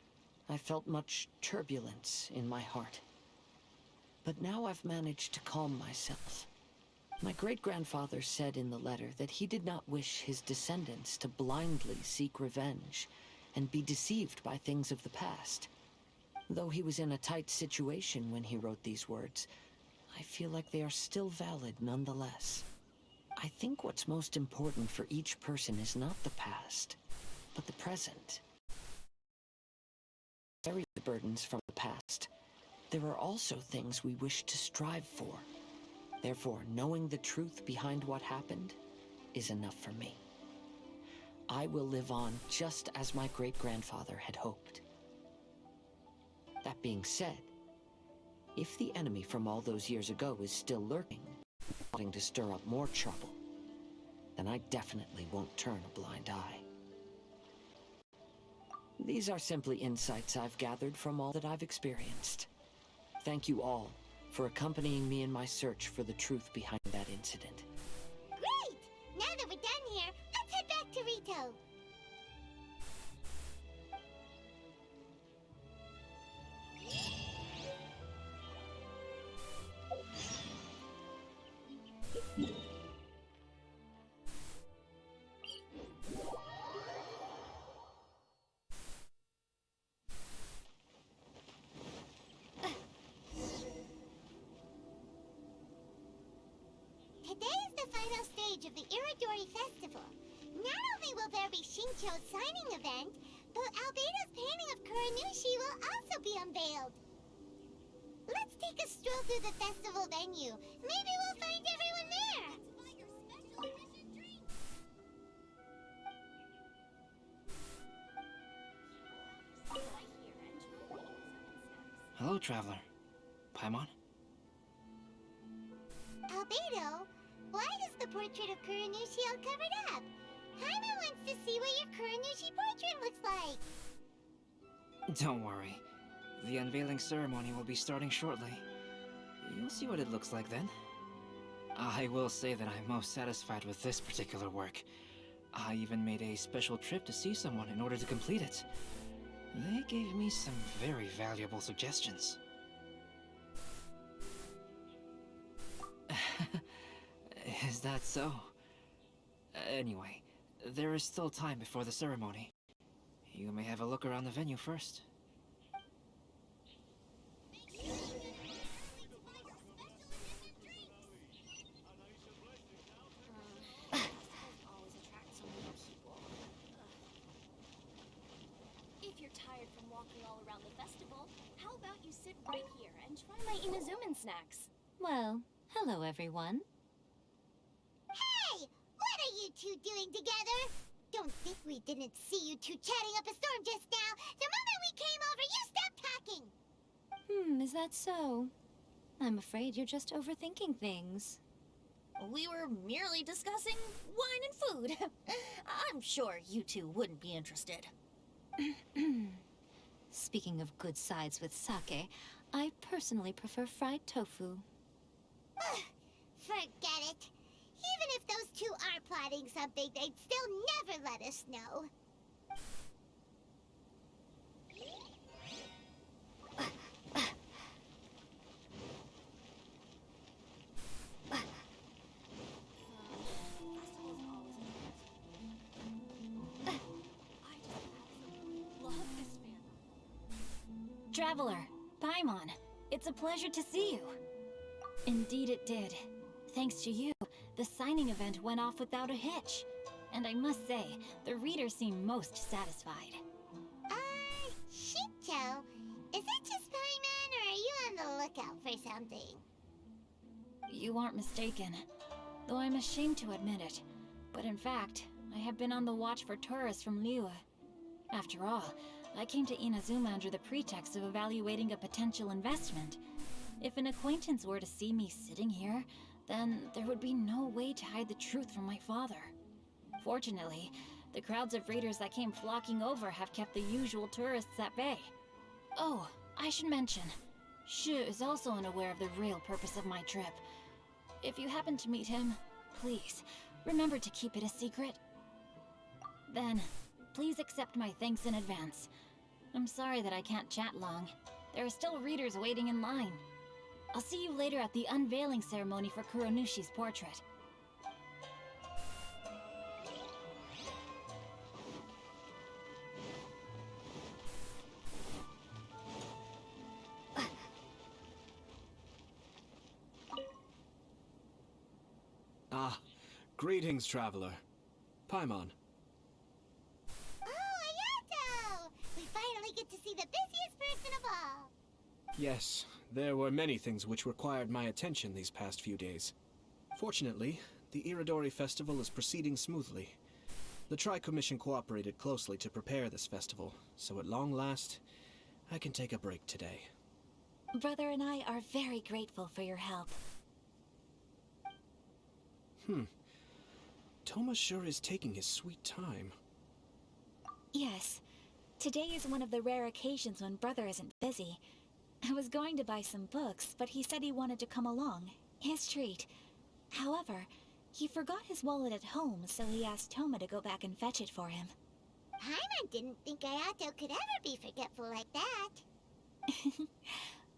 I felt much turbulence in my heart. But now I've managed to calm myself. My great-grandfather said in the letter that he did not wish his descendants to blindly seek revenge and be deceived by things of the past. Though he was in a tight situation when he wrote these words, I feel like they are still valid nonetheless. I think what's most important for each person is not the past, but the present. Carry the burdens from the past. There are also things we wish to strive for. Therefore, knowing the truth behind what happened is enough for me. I will live on just as my great-grandfather had hoped. That being said, if the enemy from all those years ago is still lurking, wanting to stir up more trouble, then I definitely won't turn a blind eye. These are simply insights I've gathered from all that I've experienced. Thank you all for accompanying me in my search for the truth behind that incident. Great! Now that we're done here, let's head back to Rito. Today is the final stage of the Iridori Festival. Not only will there be Shincho's signing event, but Albedo's painting of Kuranushi will also be unveiled. Let's take a stroll through the festival venue. Maybe we'll find everyone there. Hello, traveler. Paimon? Albedo, why is the portrait of Kuranushi all covered up? Paimon wants to see what your Kuranushi portrait looks like. Don't worry. The unveiling ceremony will be starting shortly. You'll see what it looks like then. I will say that I'm most satisfied with this particular work. I even made a special trip to see someone in order to complete it. They gave me some very valuable suggestions. Is that so? Anyway, there is still time before the ceremony. You may have a look around the venue first. If you're tired from walking all around the festival, how about you sit right here and try my Inazuman snacks? Well, hello everyone. Hey! What are you two doing together? Don't think we didn't see you two chatting up a storm just now. The moment we came over, you stopped talking. Is that so? I'm afraid you're just overthinking things. We were merely discussing wine and food. I'm sure you two wouldn't be interested. Speaking of good sides with sake, I personally prefer fried tofu. Forget it. Even if those two are plotting something, they'd still never let us know. Traveler, Paimon, it's a pleasure to see you. Indeed it did. Thanks to you, the signing event went off without a hitch. And I must say, the readers seem most satisfied. Shincho, is that just Paimon, or are you on the lookout for something? You aren't mistaken, though I'm ashamed to admit it. But in fact, I have been on the watch for tourists from Liyue. After all, I came to Inazuma under the pretext of evaluating a potential investment. If an acquaintance were to see me sitting here, then there would be no way to hide the truth from my father. Fortunately, the crowds of readers that came flocking over have kept the usual tourists at bay. Oh, I should mention, Shu is also unaware of the real purpose of my trip. If you happen to meet him, please, remember to keep it a secret. Then, please accept my thanks in advance. I'm sorry that I can't chat long. There are still readers waiting in line. I'll see you later at the unveiling ceremony for Kuronushi's portrait. Ah, greetings, traveler. Paimon. Oh, Ayato! We finally get to see the busiest person of all. Yes, there were many things which required my attention these past few days. Fortunately, the Iridori festival is proceeding smoothly. The Tri-Commission cooperated closely to prepare this festival, so at long last, I can take a break today. Brother and I are very grateful for your help. Toma sure is taking his sweet time. Yes. Today is one of the rare occasions when Brother isn't busy. I was going to buy some books, but he said he wanted to come along. His treat. However, he forgot his wallet at home, so he asked Toma to go back and fetch it for him. Paimon didn't think Ayato could ever be forgetful like that.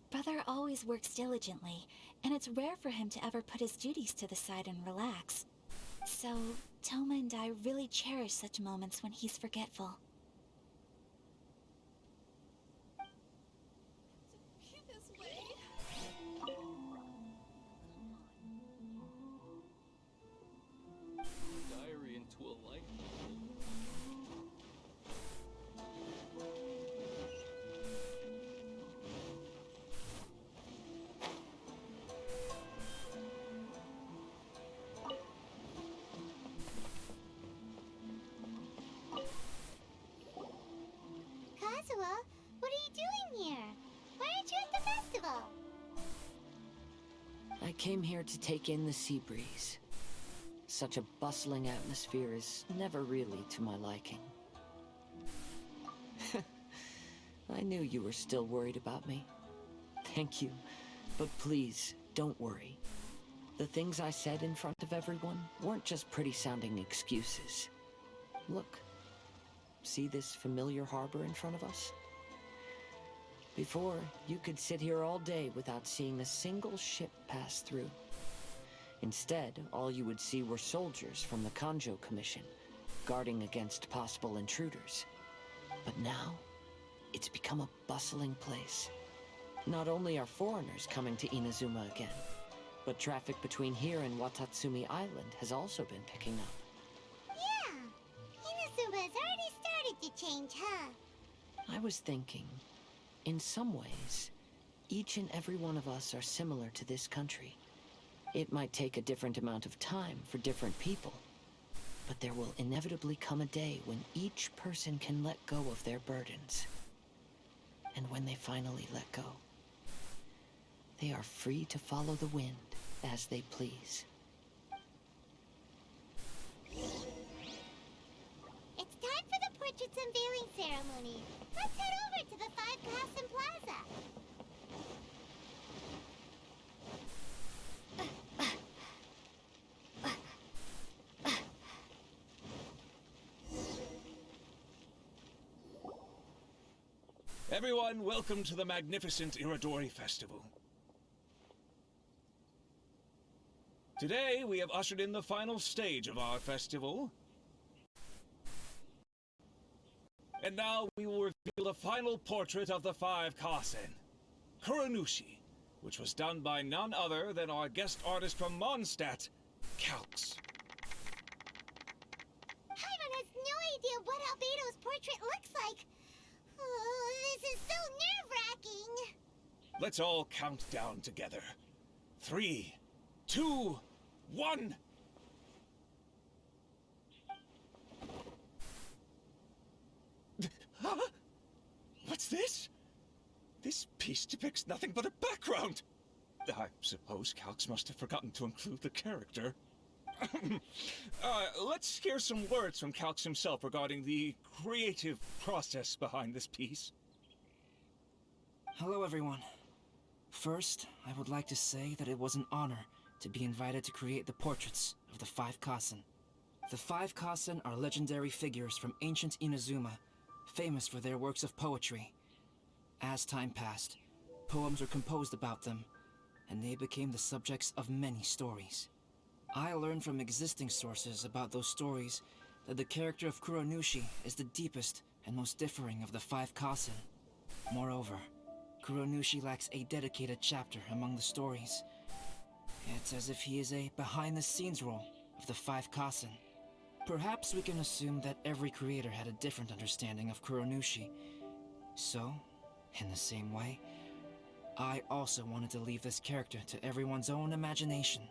Brother always works diligently, and it's rare for him to ever put his duties to the side and relax. So, Toma and I really cherish such moments when he's forgetful. This way. Diary into a light. Kazuha, what are you doing here? Why aren't you at the festival? I came here to take in the sea breeze. Such a bustling atmosphere is never really to my liking. I knew you were still worried about me. Thank you, but please, don't worry. The things I said in front of everyone weren't just pretty-sounding excuses. Look. See this familiar harbor in front of us? Before, you could sit here all day without seeing a single ship pass through. Instead, all you would see were soldiers from the Kanjo Commission, guarding against possible intruders. But now, it's become a bustling place. Not only are foreigners coming to Inazuma again, but traffic between here and Watatsumi Island has also been picking up. Yeah, Inazuma's already started to change, huh? I was thinking, in some ways, each and every one of us are similar to this country. It might take a different amount of time for different people, but there will inevitably come a day when each person can let go of their burdens. And when they finally let go, they are free to follow the wind as they please. It's time for the portraits unveiling ceremony. Let's head over to the Five Castle Plaza. Everyone, welcome to the magnificent Iridori Festival. Today, we have ushered in the final stage of our festival. And now we will reveal the final portrait of the Five Kasen, Kuronushi, which was done by none other than our guest artist from Mondstadt, Calx. Paimon has no idea what Albedo's portrait looks like. Oh, this is so nerve-wracking. Let's all count down together. 3, 2, 1. Huh? What's this? This piece depicts nothing but a background. I suppose Calx must have forgotten to include the character. Let's hear some words from Calx himself regarding the creative process behind this piece. Hello, everyone. First, I would like to say that it was an honor to be invited to create the portraits of the Five Kasen. The Five Kasen are legendary figures from ancient Inazuma, famous for their works of poetry. As time passed, poems were composed about them, and they became the subjects of many stories. I learned from existing sources about those stories that the character of Kuronushi is the deepest and most differing of the Five Kasen. Moreover, Kuronushi lacks a dedicated chapter among the stories. It's as if he is a behind-the-scenes role of the Five Kasen. Perhaps we can assume that every creator had a different understanding of Kuronushi. So, in the same way, I also wanted to leave this character to everyone's own imagination.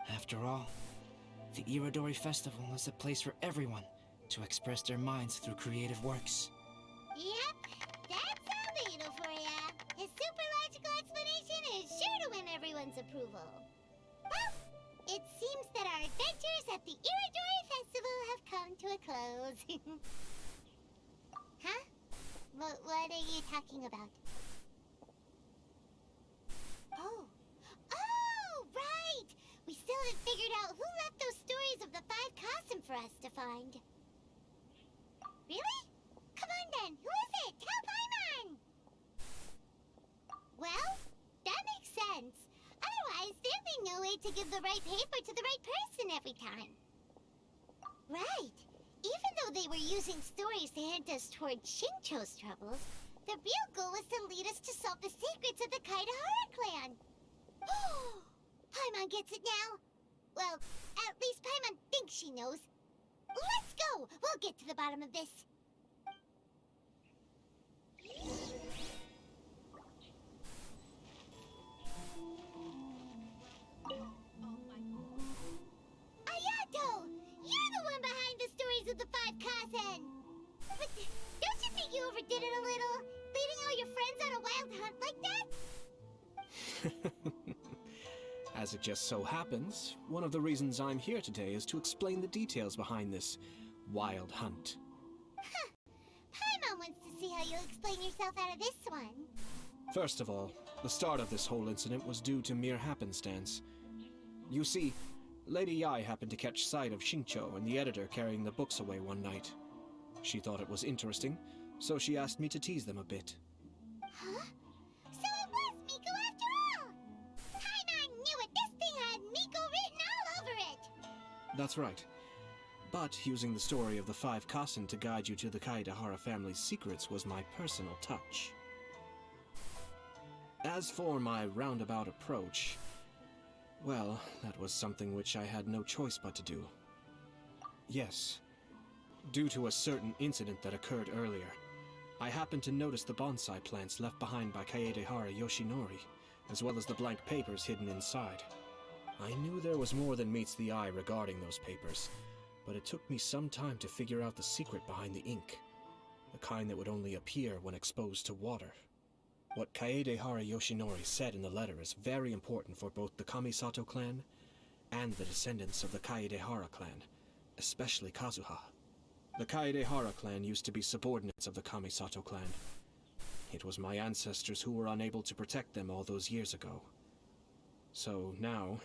After all, the Irodori Festival is a place for everyone to express their minds through creative works. Yep, that's Albedo for ya. His super logical explanation is sure to win everyone's approval. Well, it seems that our adventures at the Irodori Festival have come to a close. Huh? What are you talking about? Oh, right! We still haven't figured out who left those stories of the Five Kasen for us to find. Really? Come on then, who is it? Tell Paimon! Well, that makes sense. Otherwise, there'd be no way to give the right paper to the right person every time. Right. Even though they were using stories to hint us toward Shincho's troubles, the real goal was to lead us to solve the secrets of the Kaidahara clan. Paimon gets it now. Well, at least Paimon thinks she knows. Let's go! We'll get to the bottom of this. Ayato! You're the one behind the stories of the Five Kasen! But don't you think you overdid it a little? Leading all your friends on a wild hunt like that? As it just so happens, one of the reasons I'm here today is to explain the details behind this wild hunt. Huh. Paimon wants to see how you'll explain yourself out of this one. First of all, the start of this whole incident was due to mere happenstance. You see, Lady Yai happened to catch sight of Shincho and the editor carrying the books away one night. She thought it was interesting, so she asked me to tease them a bit. Huh? So it was Miko after all! Paimon knew it! This thing had Miko written all over it! That's right. But using the story of the Five Kasen to guide you to the Kaidahara family's secrets was my personal touch. As for my roundabout approach, well, that was something which I had no choice but to do. Yes. Due to a certain incident that occurred earlier, I happened to notice the bonsai plants left behind by Kaedehara Yoshinori, as well as the blank papers hidden inside. I knew there was more than meets the eye regarding those papers, but it took me some time to figure out the secret behind the ink, the kind that would only appear when exposed to water. What Kaedehara Yoshinori said in the letter is very important for both the Kamisato clan and the descendants of the Kaedehara clan, especially Kazuha. The Kaedehara clan used to be subordinates of the Kamisato clan. It was my ancestors who were unable to protect them all those years ago. So now,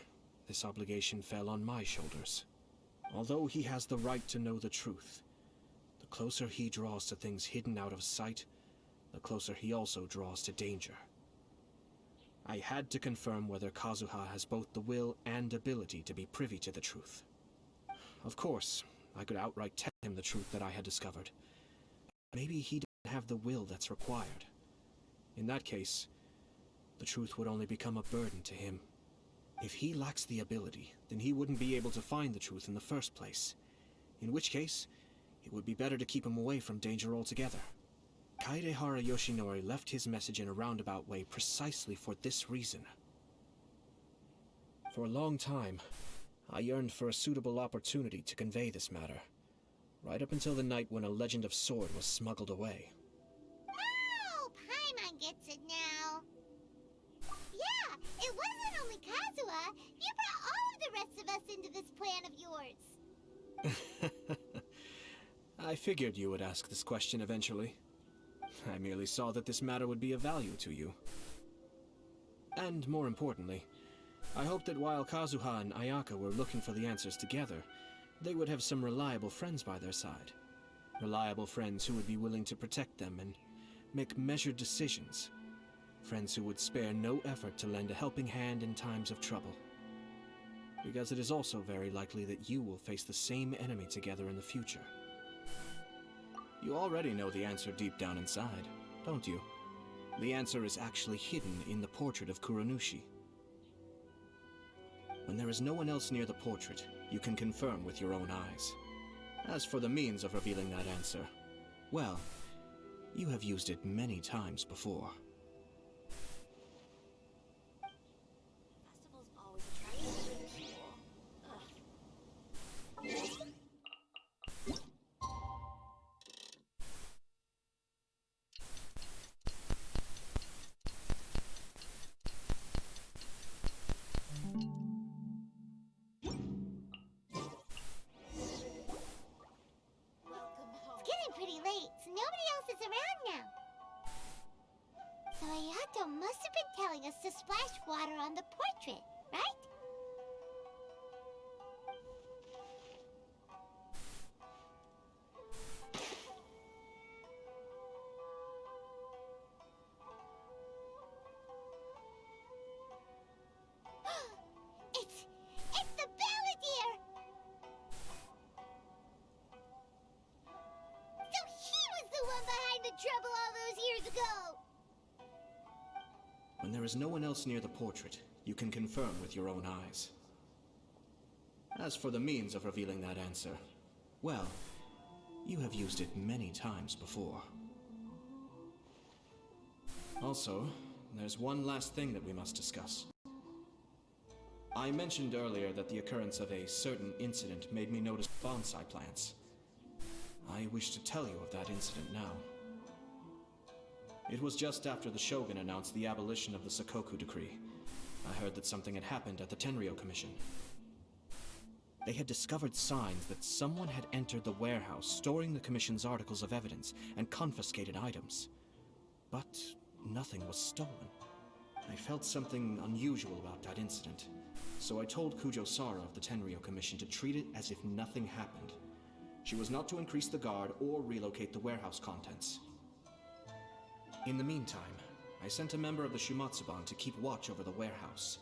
this obligation fell on my shoulders. Although he has the right to know the truth, the closer he draws to things hidden out of sight, the closer he also draws to danger. I had to confirm whether Kazuha has both the will and ability to be privy to the truth. Of course, I could outright tell him the truth that I had discovered. Maybe he didn't have the will that's required. In that case, the truth would only become a burden to him. If he lacks the ability, then he wouldn't be able to find the truth in the first place. In which case, it would be better to keep him away from danger altogether. Kaedehara Yoshinori left his message in a roundabout way precisely for this reason. For a long time, I yearned for a suitable opportunity to convey this matter, right up until the night when a legend of sword was smuggled away. Oh, Paimon gets it now. Yeah, it wasn't only Kazuha. You brought all of the rest of us into this plan of yours. I figured you would ask this question eventually. I merely saw that this matter would be of value to you. And more importantly, I hoped that while Kazuha and Ayaka were looking for the answers together, they would have some reliable friends by their side. Reliable friends who would be willing to protect them and make measured decisions. Friends who would spare no effort to lend a helping hand in times of trouble. Because it is also very likely that you will face the same enemy together in the future. You already know the answer deep down inside, don't you? The answer is actually hidden in the portrait of Kuronushi. When there is no one else near the portrait, you can confirm with your own eyes. As for the means of revealing that answer, well, you have used it many times before. Festivals always attract new people. Ugh. It's getting pretty late, so nobody else is around now. So Ayato must have been telling us to splash water on the portrait, right? It's the Balladeer! So he was the one behind the trouble all those years ago! When there is no one else near the portrait, you can confirm with your own eyes. As for the means of revealing that answer, well, you have used it many times before. Also, there's one last thing that we must discuss. I mentioned earlier that the occurrence of a certain incident made me notice bonsai plants. I wish to tell you of that incident now. It was just after the Shogun announced the abolition of the Sakoku Decree. I heard that something had happened at the Tenryou Commission. They had discovered signs that someone had entered the warehouse storing the Commission's articles of evidence and confiscated items. But nothing was stolen. I felt something unusual about that incident, so I told Kujo-Sara of the Tenryou Commission to treat it as if nothing happened. She was not to increase the guard or relocate the warehouse contents. In the meantime, I sent a member of the Shumatsuban to keep watch over the warehouse.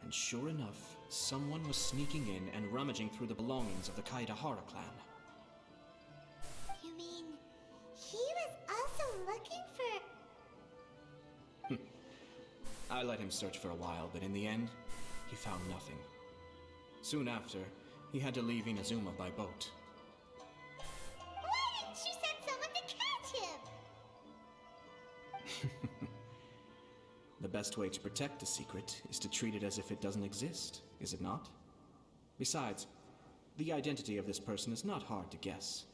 And sure enough, someone was sneaking in and rummaging through the belongings of the Kaedahara clan. You mean he was also looking for... I let him search for a while, but in the end, he found nothing. Soon after, he had to leave Inazuma by boat. Why didn't you send someone to catch him? The best way to protect a secret is to treat it as if it doesn't exist, is it not? Besides, the identity of this person is not hard to guess.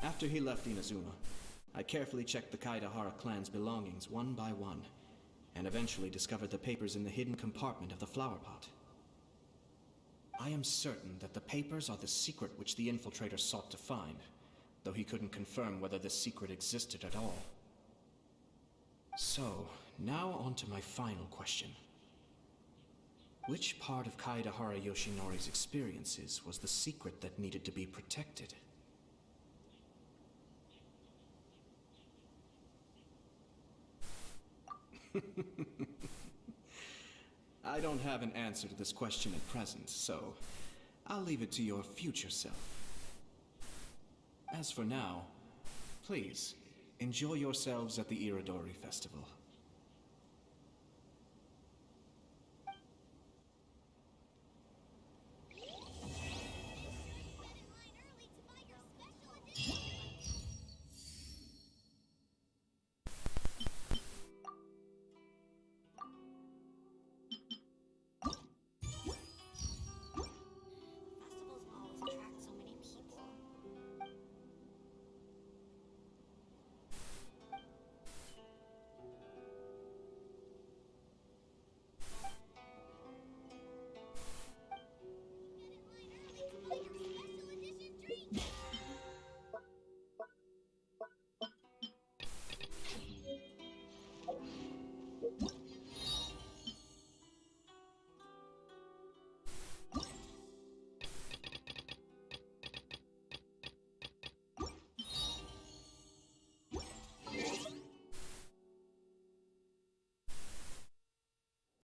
After he left Inazuma, I carefully checked the Kaedahara clan's belongings one by one, and eventually discovered the papers in the hidden compartment of the flower pot. I am certain that the papers are the secret which the infiltrator sought to find, though he couldn't confirm whether this secret existed at all. So, now on to my final question. Which part of Kaedahara Yoshinori's experiences was the secret that needed to be protected? I don't have an answer to this question at present, so I'll leave it to your future self. As for now, please, enjoy yourselves at the Iridori Festival.